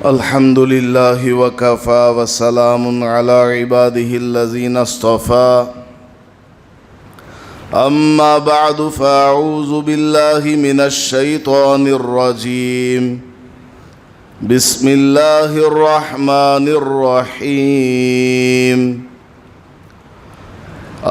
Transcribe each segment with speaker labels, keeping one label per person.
Speaker 1: الحمد لله وكفى وسلام على عباده الذين اصطفى أما بعد فأعوذ بالله من الشيطان الرجيم بسم الله الرحمن الرحيم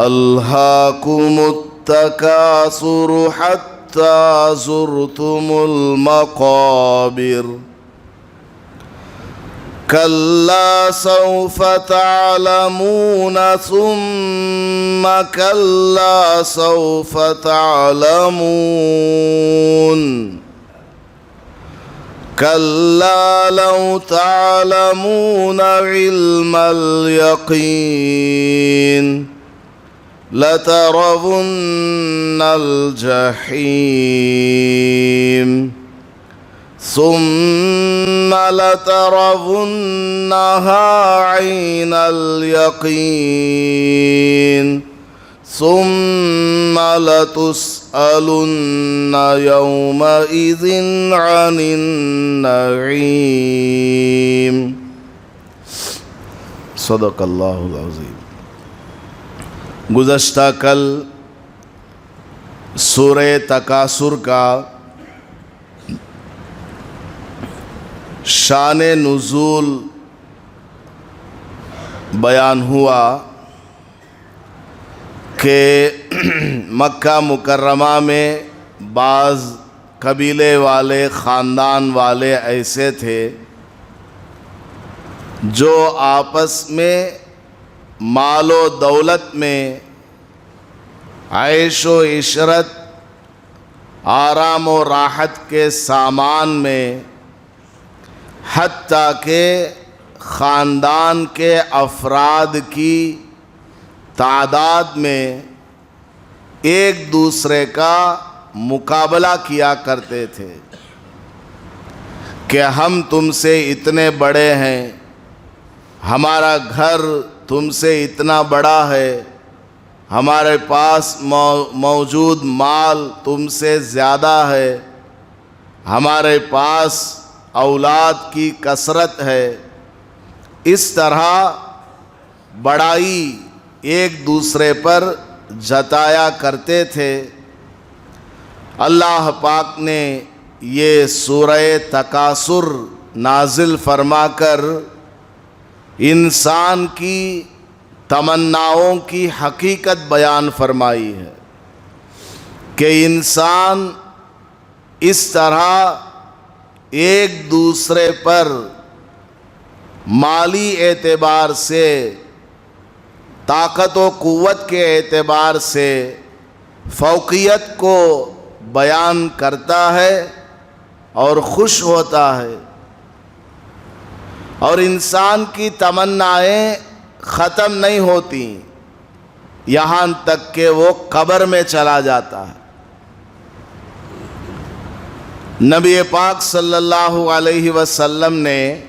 Speaker 1: ألهاكم التكاثر حتى زرتم المقابر كلا سوف تعلمون ثم كلا سوف تعلمون كلا لو تعلمون علم اليقين لترون الجحيم ثم لترونها عين اليقين ثم لتسألن يومئذ عن النعيم صدق اللہ العظیم۔ گزشتہ کل سورہ تکاثر کا شان نزول بیان ہوا کہ مکہ مکرمہ میں بعض قبیلے والے خاندان والے ایسے تھے جو آپس میں مال و دولت میں عیش و عشرت آرام و راحت کے سامان میں حتیٰ کہ خاندان کے افراد کی تعداد میں ایک دوسرے کا مقابلہ کیا کرتے تھے کہ ہم تم سے اتنے بڑے ہیں، ہمارا گھر تم سے اتنا بڑا ہے، ہمارے پاس موجود مال تم سے زیادہ ہے، ہمارے پاس اولاد کی کثرت ہے۔ اس طرح بڑائی ایک دوسرے پر جتایا کرتے تھے۔ اللہ پاک نے یہ سورہ تکاثر نازل فرما کر انسان کی تمناؤں کی حقیقت بیان فرمائی ہے کہ انسان اس طرح ایک دوسرے پر مالی اعتبار سے، طاقت و قوت کے اعتبار سے فوقیت کو بیان کرتا ہے اور خوش ہوتا ہے، اور انسان کی تمنائیں ختم نہیں ہوتی یہاں تک کہ وہ قبر میں چلا جاتا ہے۔ نبی پاک صلی اللہ علیہ وسلم نے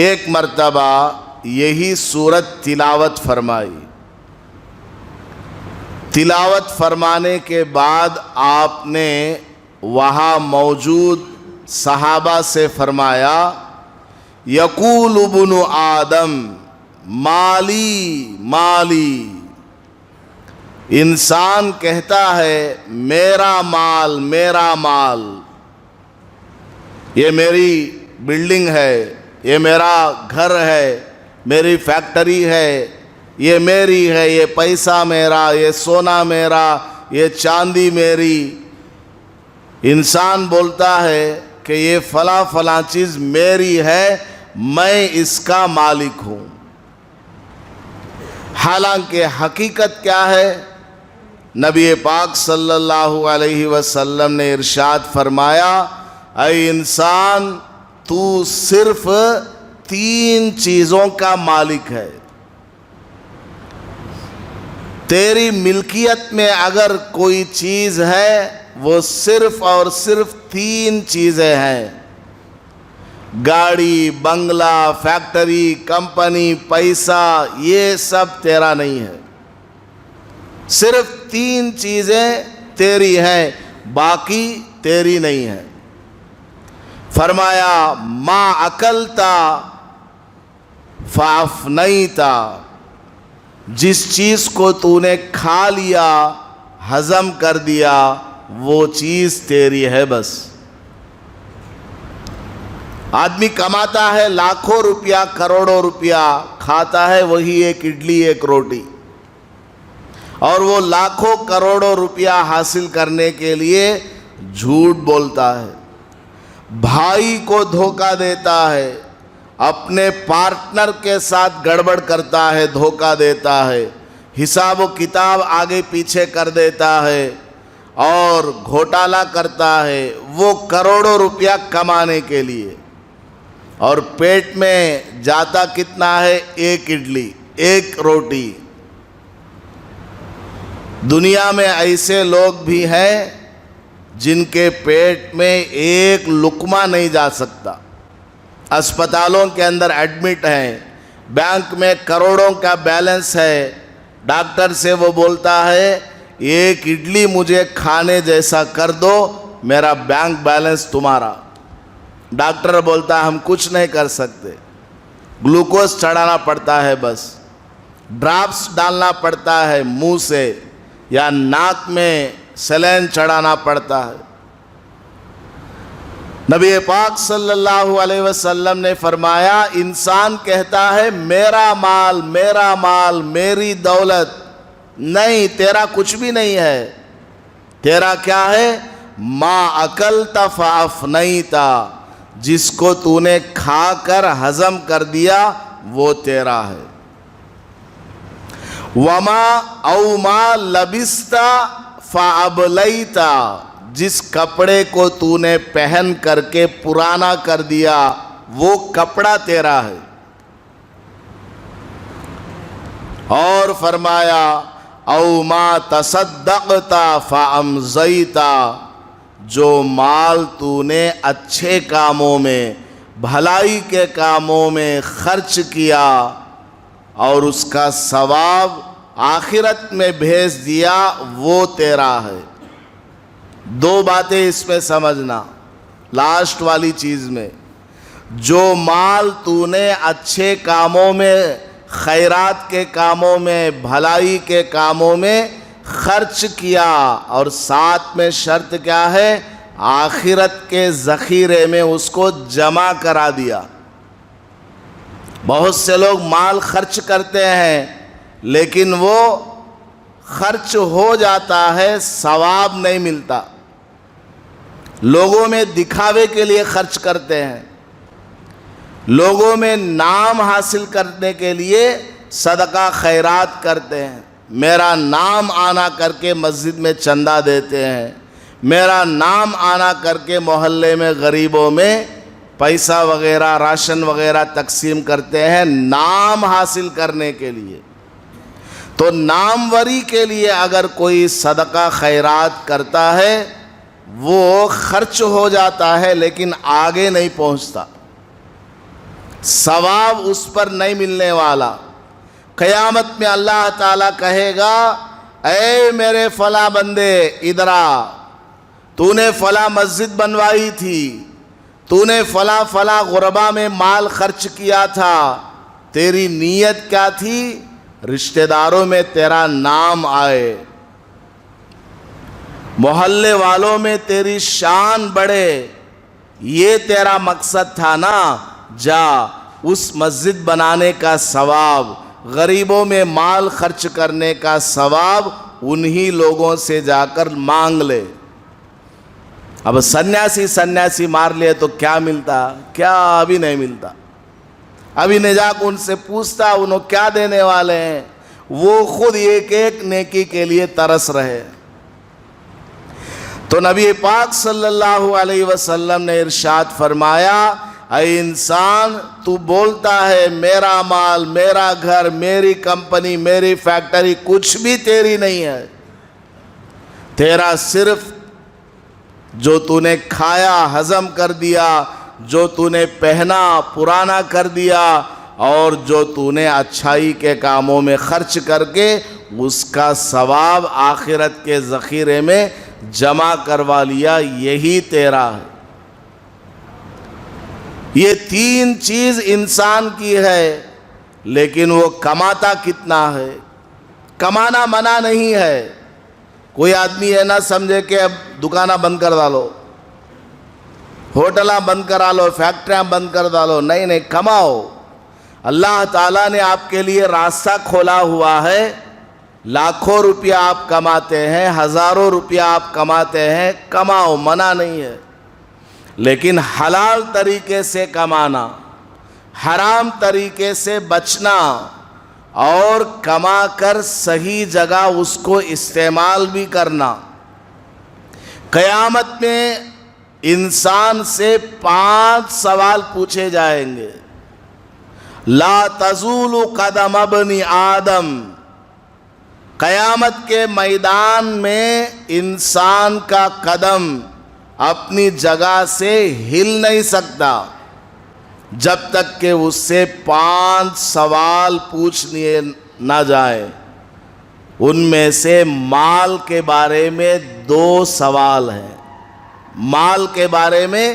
Speaker 1: ایک مرتبہ یہی سورت تلاوت فرمائی۔ تلاوت فرمانے کے بعد آپ نے وہاں موجود صحابہ سے فرمایا، یقول ابن آدم مالی مالی، انسان کہتا ہے میرا مال میرا مال، یہ میری بلڈنگ ہے، یہ میرا گھر ہے، میری فیکٹری ہے، یہ میری ہے، یہ پیسہ میرا، یہ سونا میرا، یہ چاندی میری۔ انسان بولتا ہے کہ یہ فلاں فلاں چیز میری ہے، میں اس کا مالک ہوں۔ حالانکہ حقیقت کیا ہے؟ نبی پاک صلی اللہ علیہ وسلم نے ارشاد فرمایا، اے انسان تو صرف 3 چیزوں کا مالک ہے۔ تیری ملکیت میں اگر کوئی چیز ہے وہ صرف اور صرف 3 چیزیں ہیں، گاڑی، بنگلہ، فیکٹری، کمپنی، پیسہ، یہ سب تیرا نہیں ہے۔ صرف 3 چیزیں تیری ہیں، باقی تیری نہیں ہیں۔ فرمایا ما اکلتا فافنیتا، جس چیز کو تو نے کھا لیا، ہضم کر دیا، وہ چیز تیری ہے بس۔ آدمی کماتا ہے لاکھوں روپیہ، کروڑوں روپیہ، کھاتا ہے وہی ایک اڈلی ایک روٹی، اور وہ لاکھوں کروڑوں روپیہ حاصل کرنے کے لیے جھوٹ بولتا ہے، بھائی کو دھوکہ دیتا ہے، اپنے پارٹنر کے ساتھ گڑبڑ کرتا ہے، دھوکہ دیتا ہے، حساب و کتاب آگے پیچھے کر دیتا ہے اور گھوٹالہ کرتا ہے، وہ کروڑوں روپیہ کمانے کے لیے، اور پیٹ میں جاتا کتنا ہے؟ ایک اڈلی ایک روٹی۔ دنیا میں ایسے لوگ بھی ہیں جن کے پیٹ میں ایک لقمہ نہیں جا سکتا، اسپتالوں کے اندر ایڈمٹ ہیں، بینک میں کروڑوں کا بیلنس ہے، ڈاکٹر سے وہ بولتا ہے ایک اڈلی مجھے کھانے جیسا کر دو، میرا بینک بیلنس تمہارا۔ ڈاکٹر بولتا ہے ہم کچھ نہیں کر سکتے، گلوکوز چڑھانا پڑتا ہے، بس ڈراپس ڈالنا پڑتا ہے منہ سے، یا ناک میں سلین چڑھانا پڑتا ہے۔ نبی پاک صلی اللہ علیہ وسلم نے فرمایا انسان کہتا ہے میرا مال میرا مال، میری دولت، نہیں، تیرا کچھ بھی نہیں ہے۔ تیرا کیا ہے؟ ما اکلت فافنیتا، جس کو تو نے کھا کر ہضم کر دیا وہ تیرا ہے۔ وما او ما لبست فابلیتا، جس کپڑے کو تو نے پہن کر کے پرانا کر دیا وہ کپڑا تیرا ہے۔ اور فرمایا او ما تصدقتا فامضیتا، جو مال تو نے اچھے کاموں میں، بھلائی کے کاموں میں خرچ کیا اور اس کا ثواب آخرت میں بھیج دیا وہ تیرا ہے۔ دو باتیں اس میں سمجھنا، لاسٹ والی چیز میں، جو مال تو نے اچھے کاموں میں، خیرات کے کاموں میں، بھلائی کے کاموں میں خرچ کیا، اور ساتھ میں شرط کیا ہے؟ آخرت کے ذخیرے میں اس کو جمع کرا دیا۔ بہت سے لوگ مال خرچ کرتے ہیں لیکن وہ خرچ ہو جاتا ہے، ثواب نہیں ملتا، لوگوں میں دکھاوے کے لیے خرچ کرتے ہیں، لوگوں میں نام حاصل کرنے کے لیے صدقہ خیرات کرتے ہیں، میرا نام آنا کر کے مسجد میں چندہ دیتے ہیں، میرا نام آنا کر کے محلے میں غریبوں میں پیسہ وغیرہ راشن وغیرہ تقسیم کرتے ہیں، نام حاصل کرنے کے لیے۔ تو ناموری کے لیے اگر کوئی صدقہ خیرات کرتا ہے وہ خرچ ہو جاتا ہے لیکن آگے نہیں پہنچتا، ثواب اس پر نہیں ملنے والا۔ قیامت میں اللہ تعالیٰ کہے گا اے میرے فلاں بندے ادھر آ، تو نے فلاں مسجد بنوائی تھی، تو نے فلاں فلاں غربا میں مال خرچ کیا تھا، تیری نیت کیا تھی؟ رشتہ داروں میں تیرا نام آئے، محلے والوں میں تیری شان بڑھے، یہ تیرا مقصد تھا نا؟ جا اس مسجد بنانے کا ثواب، غریبوں میں مال خرچ کرنے کا ثواب انہی لوگوں سے جا کر مانگ لے۔ اب سنیاسی مار لے تو کیا ملتا؟ کیا ابھی نہیں ملتا۔ ابھی نے جا کے ان سے پوچھتا انہوں کیا دینے والے ہیں، وہ خود ایک ایک نیکی کے لیے ترس رہے۔ تو نبی پاک صلی اللہ علیہ وسلم نے ارشاد فرمایا اے انسان، تو بولتا ہے میرا مال، میرا گھر، میری کمپنی، میری فیکٹری، کچھ بھی تیری نہیں ہے، تیرا صرف جو تو نے کھایا ہضم کر دیا، جو تو نے پہنا پرانا کر دیا، اور جو تو نے اچھائی کے کاموں میں خرچ کر کے اس کا ثواب آخرت کے ذخیرے میں جمع کروا لیا، یہی تیرا ہے۔ یہ تین چیز انسان کی ہے، لیکن وہ کماتا کتنا ہے؟ کمانا منع نہیں ہے. کوئی آدمی یہ نہ سمجھے کہ اب دکانیں بند کر ڈالو، ہوٹلاں بند کرا لو، فیکٹریاں بند کر ڈالو. نہیں نہیں، کماؤ. اللہ تعالیٰ نے آپ کے لیے راستہ کھولا ہوا ہے. لاکھوں روپیہ آپ کماتے ہیں، ہزاروں روپیہ آپ کماتے ہیں، کماؤ، منع نہیں ہے. لیکن حلال طریقے سے کمانا، حرام طریقے سے بچنا، اور کما کر صحیح جگہ اس کو استعمال بھی کرنا. قیامت میں انسان سے 5 سوال پوچھے جائیں گے. لا تزول قدم ابن آدم. قیامت کے میدان میں انسان کا قدم اپنی جگہ سے ہل نہیں سکتا جب تک کہ اس سے 5 سوال پوچھ لیے نہ جائیں. ان میں سے مال کے بارے میں 2 سوال ہیں. مال کے بارے میں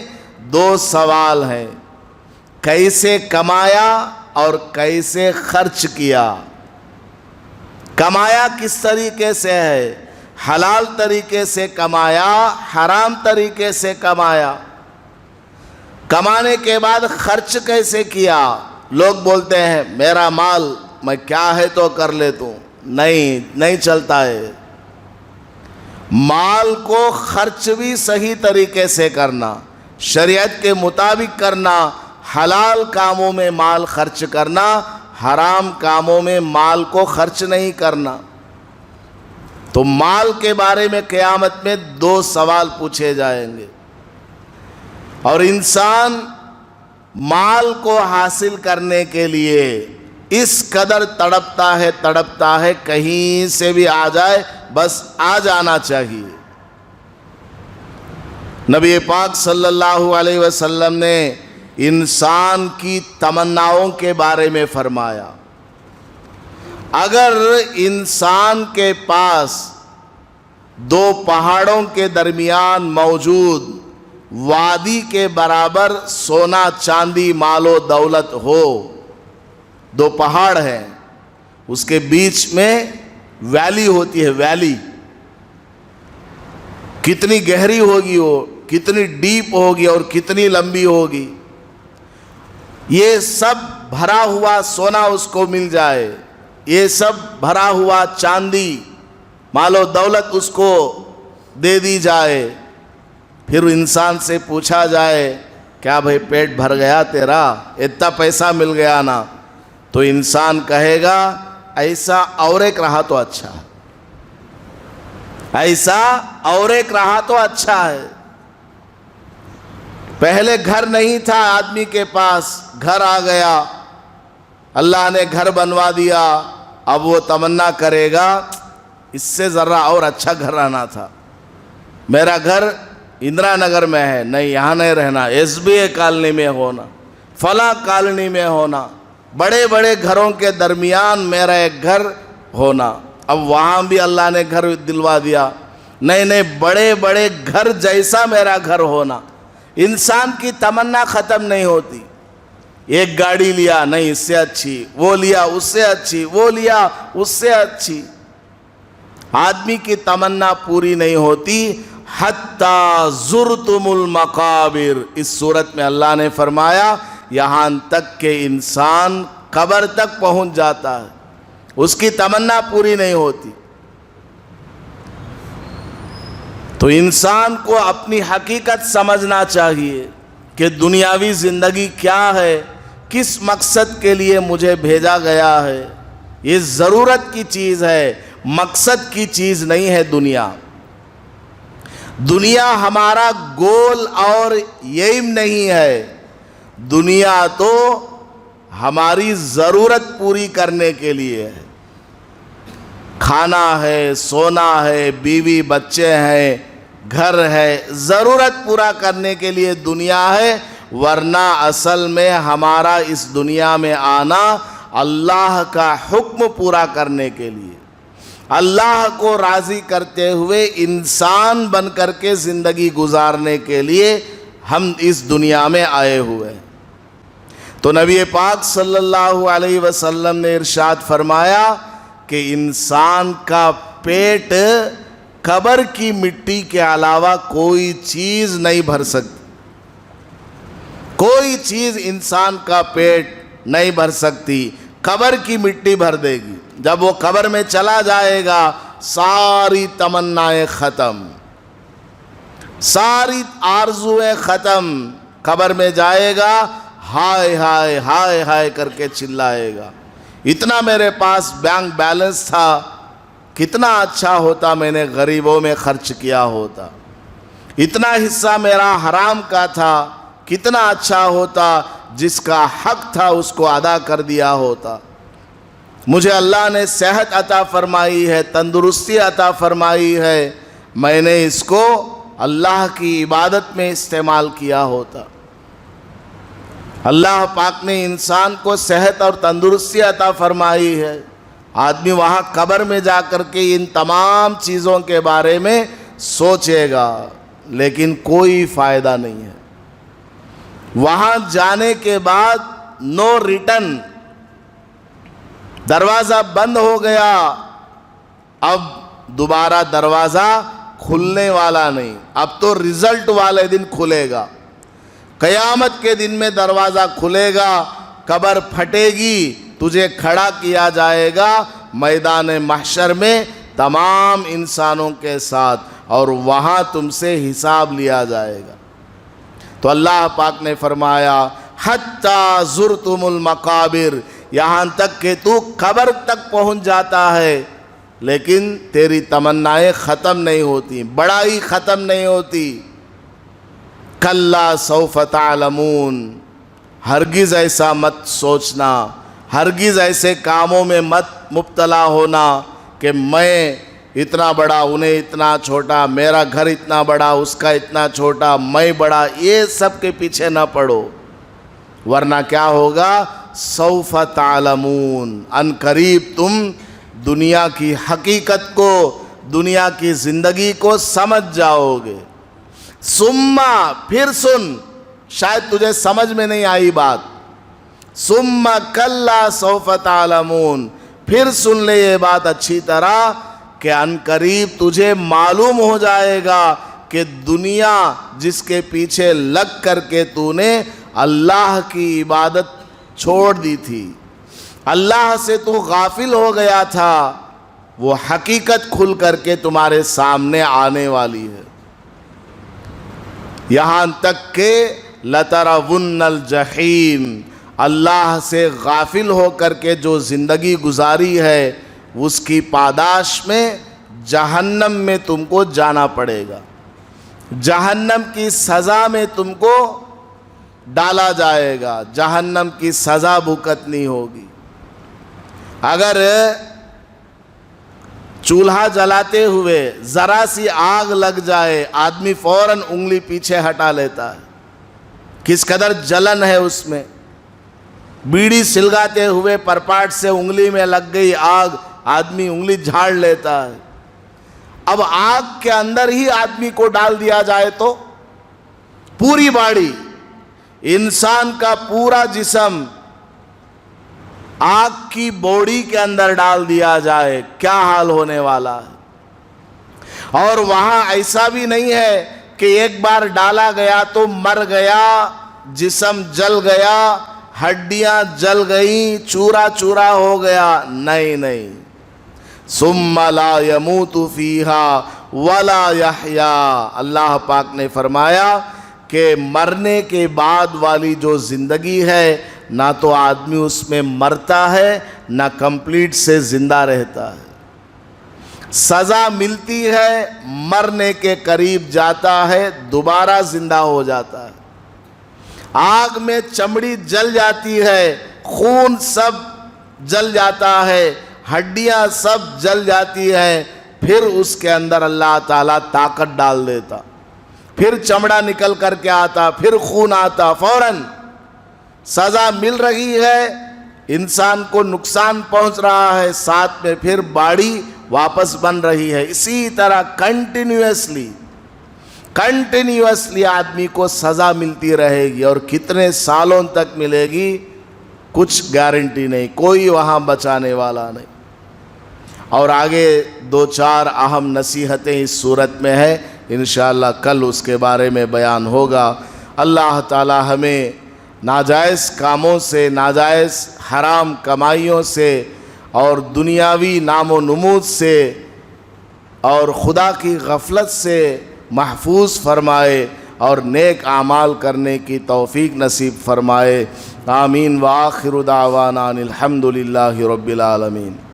Speaker 1: 2 سوال ہیں. کیسے کمایا اور کیسے خرچ کیا. کمایا کس طریقے سے ہے؟ حلال طریقے سے کمایا، حرام طریقے سے کمایا. کمانے کے بعد خرچ کیسے کیا؟ لوگ بولتے ہیں میرا مال میں کیا ہے تو کر لیتا ہوں. نہیں چلتا ہے. مال کو خرچ بھی صحیح طریقے سے کرنا، شریعت کے مطابق کرنا. حلال کاموں میں مال خرچ کرنا، حرام کاموں میں مال کو خرچ نہیں کرنا. تو مال کے بارے میں قیامت میں 2 سوال پوچھے جائیں گے. اور انسان مال کو حاصل کرنے کے لیے اس قدر تڑپتا ہے کہیں سے بھی آ جائے، بس آ جانا چاہیے. نبی پاک صلی اللہ علیہ وسلم نے انسان کی تمناؤں کے بارے میں فرمایا. اگر انسان کے پاس 2 پہاڑوں کے درمیان موجود وادی کے برابر سونا چاندی مال و دولت ہو، 2 پہاڑ ہیں، اس کے بیچ میں ویلی ہوتی ہے. ویلی کتنی گہری ہوگی، وہ کتنی ڈیپ ہوگی اور کتنی لمبی ہوگی. یہ سب بھرا ہوا سونا اس کو مل جائے، یہ سب بھرا ہوا چاندی مال و دولت اس کو دے دی جائے. پھر انسان سے پوچھا جائے کیا بھائی پیٹ بھر گیا تیرا، اتنا پیسہ مل گیا نا؟ تو انسان کہے گا ایسا اور ایک رہا تو اچھا ہے، ایسا اور ایک رہا تو اچھا ہے. پہلے گھر نہیں تھا آدمی کے پاس، گھر آ گیا، اللہ نے گھر بنوا دیا. اب وہ تمنا کرے گا اس سے ذرا اور اچھا گھر رہنا تھا. میرا گھر اندرا نگر میں ہے، نہیں یہاں نہیں رہنا، SBA کالونی میں ہونا، فلاں کالونی میں ہونا. بڑے بڑے گھروں کے درمیان میرا ایک گھر ہونا. اب وہاں بھی اللہ نے گھر دلوا دیا. نہیں بڑے بڑے گھر جیسا میرا گھر ہونا. انسان کی تمنا ختم نہیں ہوتی. ایک گاڑی لیا، نہیں اس سے اچھی، وہ لیا اس سے اچھی، وہ لیا اس سے اچھی. آدمی کی تمنا پوری نہیں ہوتی. حتی زرتم المقابر، اس صورت میں اللہ نے فرمایا یہاں تک کہ انسان قبر تک پہنچ جاتا ہے، اس کی تمنا پوری نہیں ہوتی. تو انسان کو اپنی حقیقت سمجھنا چاہیے کہ دنیاوی زندگی کیا ہے، کس مقصد کے لیے مجھے بھیجا گیا ہے. یہ ضرورت کی چیز ہے، مقصد کی چیز نہیں ہے. دنیا ہمارا گول اور ایم نہیں ہے. دنیا تو ہماری ضرورت پوری کرنے کے لیے ہے. کھانا ہے، سونا ہے، بیوی بچے ہیں، گھر ہے، ضرورت پورا کرنے کے لیے دنیا ہے. ورنہ اصل میں ہمارا اس دنیا میں آنا اللہ کا حکم پورا کرنے کے لیے، اللہ کو راضی کرتے ہوئے انسان بن کر کے زندگی گزارنے کے لیے ہم اس دنیا میں آئے ہوئے ہیں. تو نبی پاک صلی اللہ علیہ وسلم نے ارشاد فرمایا کہ انسان کا پیٹ قبر کی مٹی کے علاوہ کوئی چیز نہیں بھر سکتی. کوئی چیز انسان کا پیٹ نہیں بھر سکتی، قبر کی مٹی بھر دے گی. جب وہ قبر میں چلا جائے گا ساری تمنائیں ختم، ساری آرزویں ختم. قبر میں جائے گا، ہائے ہائے ہائے ہائے کر کے چلائے گا، اتنا میرے پاس بینک بیلنس تھا، کتنا اچھا ہوتا میں نے غریبوں میں خرچ کیا ہوتا، اتنا حصہ میرا حرام کا تھا، کتنا اچھا ہوتا، جس کا حق تھا اس کو ادا کر دیا ہوتا. مجھے اللہ نے صحت عطا فرمائی ہے، تندرستی عطا فرمائی ہے، میں نے اس کو اللہ کی عبادت میں استعمال کیا ہوتا. اللہ پاک نے انسان کو صحت اور تندرستی عطا فرمائی ہے. آدمی وہاں قبر میں جا کر کے ان تمام چیزوں کے بارے میں سوچے گا، لیکن کوئی فائدہ نہیں ہے. وہاں جانے کے بعد نو ریٹرن، دروازہ بند ہو گیا، اب دوبارہ دروازہ کھلنے والا نہیں. اب تو رزلٹ والے دن کھلے گا، قیامت کے دن میں دروازہ کھلے گا، قبر پھٹے گی، تجھے کھڑا کیا جائے گا میدان محشر میں تمام انسانوں کے ساتھ، اور وہاں تم سے حساب لیا جائے گا. تو اللہ پاک نے فرمایا حتی زرتم المقابر، یہاں تک کہ تو قبر تک پہنچ جاتا ہے لیکن تیری تمنائیں ختم نہیں ہوتی، بڑائی ختم نہیں ہوتی. کلا سوف تعلمون، ہرگز ایسا مت سوچنا، ہرگز ایسے کاموں میں مت مبتلا ہونا کہ میں اتنا بڑا، انہیں اتنا چھوٹا، میرا گھر اتنا بڑا، اس کا اتنا چھوٹا، میں بڑا، یہ سب کے پیچھے نہ پڑو، ورنہ کیا ہوگا؟ سوف تعلمون، ان قریب تم دنیا کی حقیقت کو، دنیا کی زندگی کو سمجھ جاؤ گے. ثم، پھر سن، شاید تجھے سمجھ میں نہیں آئی بات. ثم کلا سوف تعلمون، پھر سن لے یہ بات اچھی طرح کہ ان قریب تجھے معلوم ہو جائے گا کہ دنیا جس کے پیچھے لگ کر کے تو نے اللہ کی عبادت چھوڑ دی تھی، اللہ سے تو غافل ہو گیا تھا، وہ حقیقت کھل کر کے تمہارے سامنے آنے والی ہے. یہاں تک کہ لَتَرَوُنَّ الْجَحِيمَ، اللہ سے غافل ہو کر کے جو زندگی گزاری ہے اس کی پاداش میں جہنم میں تم کو جانا پڑے گا، جہنم کی سزا میں تم کو ڈالا جائے گا، جہنم کی سزا بھگتنی ہوگی. اگر چولہا جلاتے ہوئے ذرا سی آگ لگ جائے، آدمی فوراً انگلی پیچھے ہٹا لیتا ہے، کس قدر جلن ہے اس میں. بیڑی سلگاتے ہوئے پرپاٹ سے انگلی میں لگ گئی آگ، آدمی انگلی جھاڑ لیتا ہے. اب آگ کے اندر ہی آدمی کو ڈال دیا جائے تو پوری باڈی، انسان کا پورا جسم آگ کی بوڑی کے اندر ڈال دیا جائے، کیا حال ہونے والا ہے. اور وہاں ایسا بھی نہیں ہے کہ ایک بار ڈالا گیا تو مر گیا، جسم جل گیا، ہڈیاں جل گئیں، چورا چورا ہو گیا، نہیں نہیں. ثم لا يموت فيها ولا يحيا، اللہ پاک نے فرمایا کہ مرنے کے بعد والی جو زندگی ہے نہ تو آدمی اس میں مرتا ہے نہ کمپلیٹ سے زندہ رہتا ہے. سزا ملتی ہے، مرنے کے قریب جاتا ہے، دوبارہ زندہ ہو جاتا ہے. آگ میں چمڑی جل جاتی ہے، خون سب جل جاتا ہے، ہڈیاں سب جل جاتی ہیں، پھر اس کے اندر اللہ تعالیٰ طاقت ڈال دیتا، پھر چمڑا نکل کر کے آتا، پھر خون آتا، فوراً سزا مل رہی ہے، انسان کو نقصان پہنچ رہا ہے، ساتھ میں پھر باڈی واپس بن رہی ہے. اسی طرح کنٹینیوسلی آدمی کو سزا ملتی رہے گی، اور کتنے سالوں تک ملے گی کچھ گارنٹی نہیں، کوئی وہاں بچانے والا نہیں۔ اور آگے 2-4 اہم نصیحتیں اس صورت میں ہے، انشاءاللہ کل اس کے بارے میں بیان ہوگا۔ اللہ تعالی ہمیں ناجائز کاموں سے، ناجائز حرام کمائیوں سے اور دنیاوی نام و نمود سے اور خدا کی غفلت سے محفوظ فرمائے اور نیک اعمال کرنے کی توفیق نصیب فرمائے۔ آمین وآخر دعوانا ان الحمد للہ رب العالمین۔